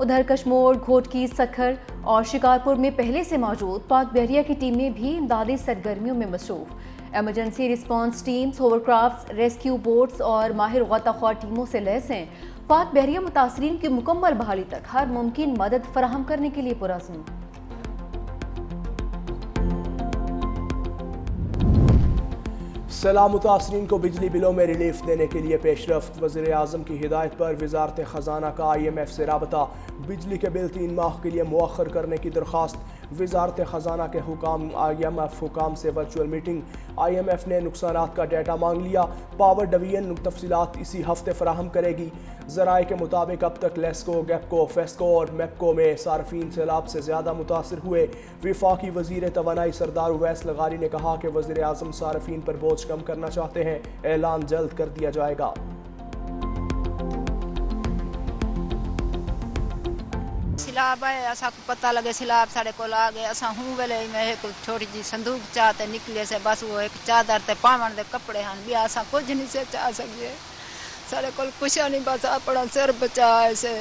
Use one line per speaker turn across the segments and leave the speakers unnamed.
ادھر کشمور، گھوٹکی، سکھر اور شکارپور میں پہلے سے موجود پاک بحریہ کی ٹیمیں بھی امدادی سرگرمیوں میں مصروف۔ Emergency response teams, hovercrafts, rescue boats اور ماہر غوطہ خور ٹیموں سے لیس ہیں۔ پاک بحریہ متاثرین کی مکمل بحالی تک ہر ممکن مدد فراہم کرنے کے لیے پرعزم۔
سیلاب متاثرین کو بجلی بلوں میں ریلیف دینے کے لیے پیش رفت۔ وزیر اعظم کی ہدایت پر وزارت خزانہ کا IMF سے رابطہ، بجلی کے بل 3 ماہ کے لیے مؤخر کرنے کی درخواست۔ وزارت خزانہ کے حکام IMF حکام سے ورچوئل میٹنگ۔ IMF نے نقصانات کا ڈیٹا مانگ لیا، پاور ڈویژن تفصیلات اسی ہفتے فراہم کرے گی۔ ذرائع کے مطابق اب تک لیسکو، گیپکو، فیسکو اور میپکو میں صارفین سیلاب سے زیادہ متاثر ہوئے۔ وفاقی وزیر توانائی سردار اویس لغاری نے کہا کہ وزیر اعظم صارفین پر بوجھ کم کرنا چاہتے ہیں، اعلان جلد کر دیا جائے گا۔
سیلاب آئے اسا کو پتہ لگے سیلاب ساڑے کو آ گئے اسا ہوں ویلے میں ایک چھوٹی جی صندوق چاہتے نکلے سے بس وہ ایک چادر تے پاون دے کپڑے ہن بھی اسا کچھ نہیں سے چاہ سکے ساڑے کول کچھ نہیں بس اپنا سر بچا سے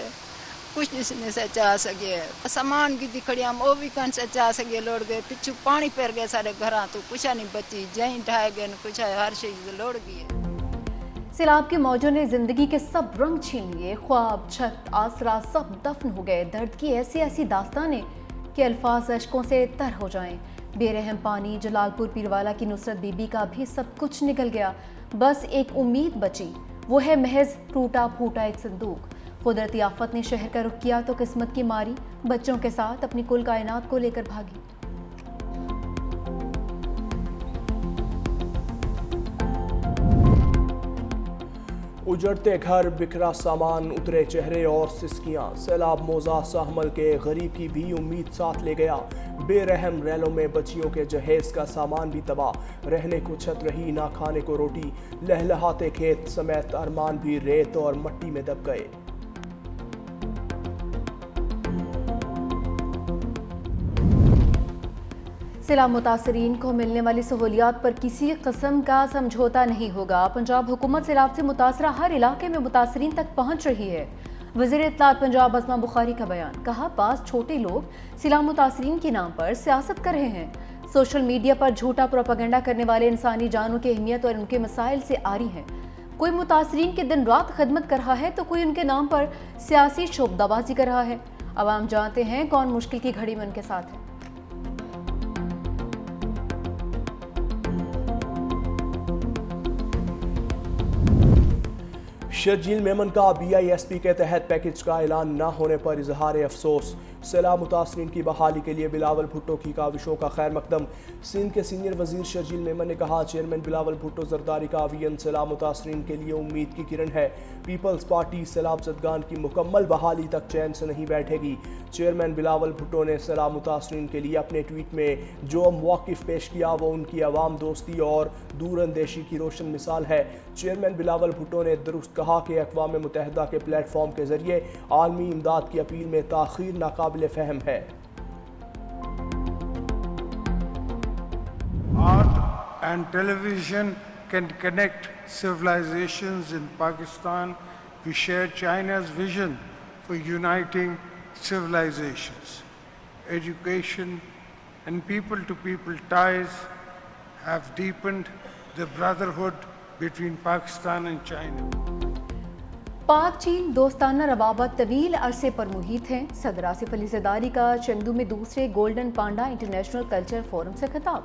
کچھ نہیں سے چاہ سکے سامان کی دکھڑیاں وہ بھی کن سے چاہ سکے لوڑ گئے پچھو پانی پھر گئے سارے گھراں تو کچھ نہیں بچی جہیں ڈھائے گئے کچھ ہر شے لوڑ گئی۔
سیلاب کے موجوں نے زندگی کے سب رنگ چھین لیے، خواب، چھت، آسرا سب دفن ہو گئے۔ درد کی ایسی داستانیں کہ الفاظ اشکوں سے تر ہو جائیں۔ بے رحم پانی، جلال پور پیروالا کی نصرت بی بی کا بھی سب کچھ نکل گیا، بس ایک امید بچی، وہ ہے محض ٹوٹا پھوٹا ایک صندوق۔ قدرتی آفت نے شہر کا رخ کیا تو قسمت کی ماری بچوں کے ساتھ اپنی کل کائنات کو لے کر بھاگی۔
اجڑتے گھر، بکھرا سامان، اترے چہرے اور سسکیاں۔ سیلاب موزہ ساحمل کے غریب کی بھی امید ساتھ لے گیا۔ بے رحم ریلوں میں بچیوں کے جہیز کا سامان بھی تباہ، رہنے کو چھت رہی نہ کھانے کو روٹی، لہلہاتے کھیت سمیت ارمان بھی ریت اور مٹی میں دب گئے۔
سیلاب متاثرین کو ملنے والی سہولیات پر کسی قسم کا سمجھوتا نہیں ہوگا۔ پنجاب حکومت سیلاب سے متاثرہ ہر علاقے میں متاثرین تک پہنچ رہی ہے۔ وزیر اطلاعات پنجاب عظمہ بخاری کا بیان، کہا بعض چھوٹے لوگ سیلاب متاثرین کے نام پر سیاست کر رہے ہیں، سوشل میڈیا پر جھوٹا پروپیگنڈا کرنے والے انسانی جانوں کی اہمیت اور ان کے مسائل سے آری ہیں۔ کوئی متاثرین کی دن رات خدمت کر رہا ہے تو کوئی ان کے نام پر سیاسی شعبدہ بازی کر رہا ہے۔ عوام جانتے ہیں کون مشکل کی گھڑی میں ان کے ساتھ ہے۔
شرجیل میمن کا BISP کے تحت پیکج کا اعلان نہ ہونے پر اظہار افسوس۔ سیلاب متاثرین کی بحالی کے لیے بلاول بھٹو کی کاوشوں کا خیر مقدم۔ سندھ کے سینئر وزیر شرجیل میمن نے کہا چیئرمین بلاول بھٹو زرداری کا عوین سیلاب متاثرین کے لیے امید کی کرن ہے۔ پیپلز پارٹی سیلاب زدگان کی مکمل بحالی تک چین سے نہیں بیٹھے گی۔ چیئرمین بلاول بھٹو نے سیلاب متاثرین کے لیے اپنے ٹویٹ میں جو موقف پیش کیا وہ ان کی عوام دوستی اور دور اندیشی کی روشن مثال ہے۔ چیئرمین بلاول بھٹو نے درست کہا کہ اقوام متحدہ کے پلیٹ فارم کے ذریعے عالمی امداد کی اپیل میں تاخیر ناقابل فہم ہے۔
Art and television can connect civilizations in Pakistan. We share China's vision for uniting civilizations. Education and people-to-people ties have deepened the brotherhood between Pakistan and China.
پاک چین دوستانہ روابط طویل عرصے پر محیط ہیں۔ صدر آصف علی زرداری کا چندو میں دوسرے golden panda international culture forum سے خطاب،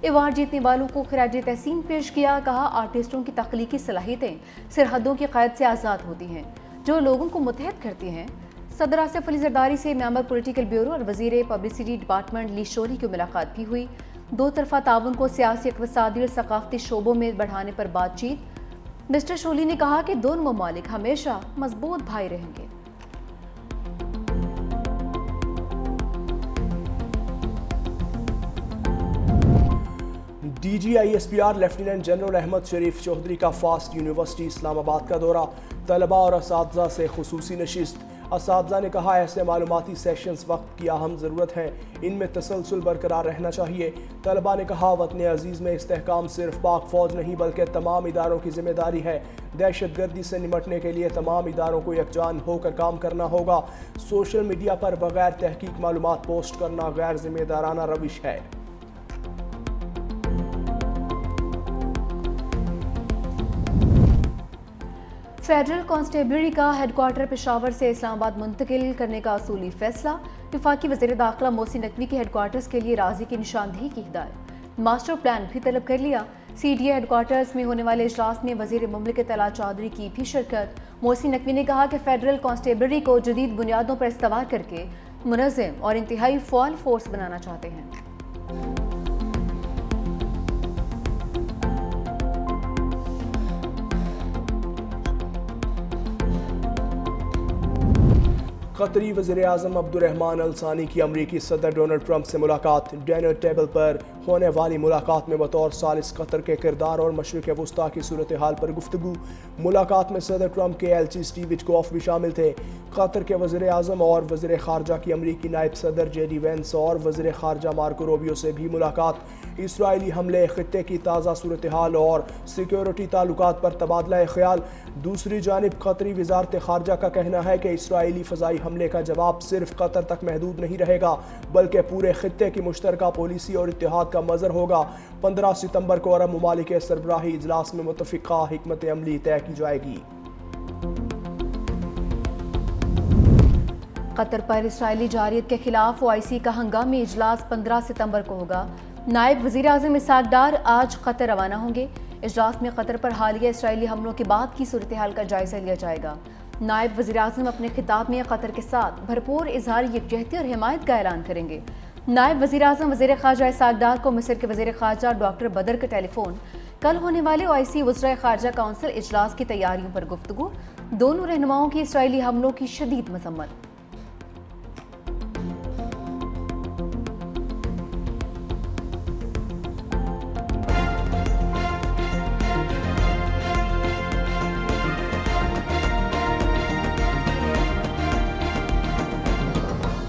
ایوارڈ جیتنے والوں کو خراج تحسین پیش کیا، کہا آرٹسٹوں کی تخلیقی صلاحیتیں سرحدوں کی قید سے آزاد ہوتی ہیں جو لوگوں کو متحد کرتی ہیں۔ صدر آصف علی زرداری سے ممبر پولیٹیکل بیورو اور وزیر پبلسٹی ڈپارٹمنٹ لی شوری کی ملاقات بھی ہوئی۔ دو طرفہ تعاون کو سیاسی، اقتصادی اور ثقافتی شعبوں میں بڑھانے پر بات چیت۔ مسٹر شولی نے کہا کہ دونوں ممالک ہمیشہ مضبوط بھائی رہیں گے۔
DGISPR لیفٹیننٹ جنرل احمد شریف چودھری کا فاسٹ یونیورسٹی اسلام آباد کا دورہ، طلباء اور اساتذہ سے خصوصی نشست۔ اساتذہ نے کہا ایسے معلوماتی سیشنز وقت کی اہم ضرورت ہیں، ان میں تسلسل برقرار رہنا چاہیے۔ طلباء نے کہا وطن عزیز میں استحکام صرف پاک فوج نہیں بلکہ تمام اداروں کی ذمہ داری ہے۔ دہشت گردی سے نمٹنے کے لیے تمام اداروں کو یکجان ہو کر کام کرنا ہوگا۔ سوشل میڈیا پر بغیر تحقیق معلومات پوسٹ کرنا غیر ذمہ دارانہ روش ہے۔
فیڈرل کانسٹیبلری کا ہیڈ کوارٹر پشاور سے اسلام آباد منتقل کرنے کا اصولی فیصلہ۔ وفاقی وزیر داخلہ محسن نقوی کی ہیڈ کوارٹرز کے لیے راضی کی نشاندہی کی ہدایت۔ ماسٹر پلان بھی طلب کر لیا۔ C D A headquarters میں ہونے والے اجلاس میں وزیر مملکت طلعت چودھری کی بھی شرکت۔ محسن نقوی نے کہا کہ فیڈرل کانسٹیبلری کو جدید بنیادوں پر استوار کر کے منظم اور انتہائی فعال فورس بنانا چاہتے ہیں۔
قطری وزیر اعظم عبد الرحمن الثانی کی امریکی صدر ڈونلڈ ٹرمپ سے ملاقات۔ ڈنر ٹیبل پر ہونے والی ملاقات میں بطور ثالث قطر کے کردار اور مشرق وسطیٰ کی صورتحال پر گفتگو۔ ملاقات میں صدر ٹرمپ کے ایلچی سٹیو وٹکوف بھی شامل تھے۔ قطر کے وزیر اعظم اور وزیر خارجہ کی امریکی نائب صدر جے ڈی وینس اور وزیر خارجہ مارکو روبیو سے بھی ملاقات۔ اسرائیلی حملے، خطے کی تازہ صورتحال اور سیکیورٹی تعلقات پر تبادلہ خیال۔ دوسری جانب قطری وزارت خارجہ کا کہنا ہے کہ اسرائیلی فضائی حملے کا جواب صرف قطر تک محدود نہیں رہے گا بلکہ پورے خطے کی مشترکہ پالیسی اور اتحاد کا مظہر ہوگا۔ 15 ستمبر کو عرب ممالک کے سربراہی اجلاس میں متفقہ حکمت عملی طے کی جائے گی۔
قطر پر اسرائیلی جارحیت کے خلاف OIC کا ہنگامی اجلاس 15 ستمبر کو ہوگا۔ نائب وزیر اعظم اسحاق ڈار آج قطر روانہ ہوں گے۔ اجلاس میں قطر پر حالیہ اسرائیلی حملوں کے بعد کی صورتحال کا جائزہ لیا جائے گا۔ نائب وزیر اعظم اپنے خطاب میں قطر کے ساتھ بھرپور اظہار یکجہتی اور حمایت کا اعلان کریں گے۔ نائب وزیر اعظم وزیر خارجہ اسحاق ڈار کو مصر کے وزیر خارجہ ڈاکٹر بدر کا ٹیلی فون۔ کل ہونے والے OIC وزرائے خارجہ کونسل اجلاس کی تیاریوں پر گفتگو۔ دونوں رہنماؤں کی اسرائیلی حملوں کی شدید مذمت۔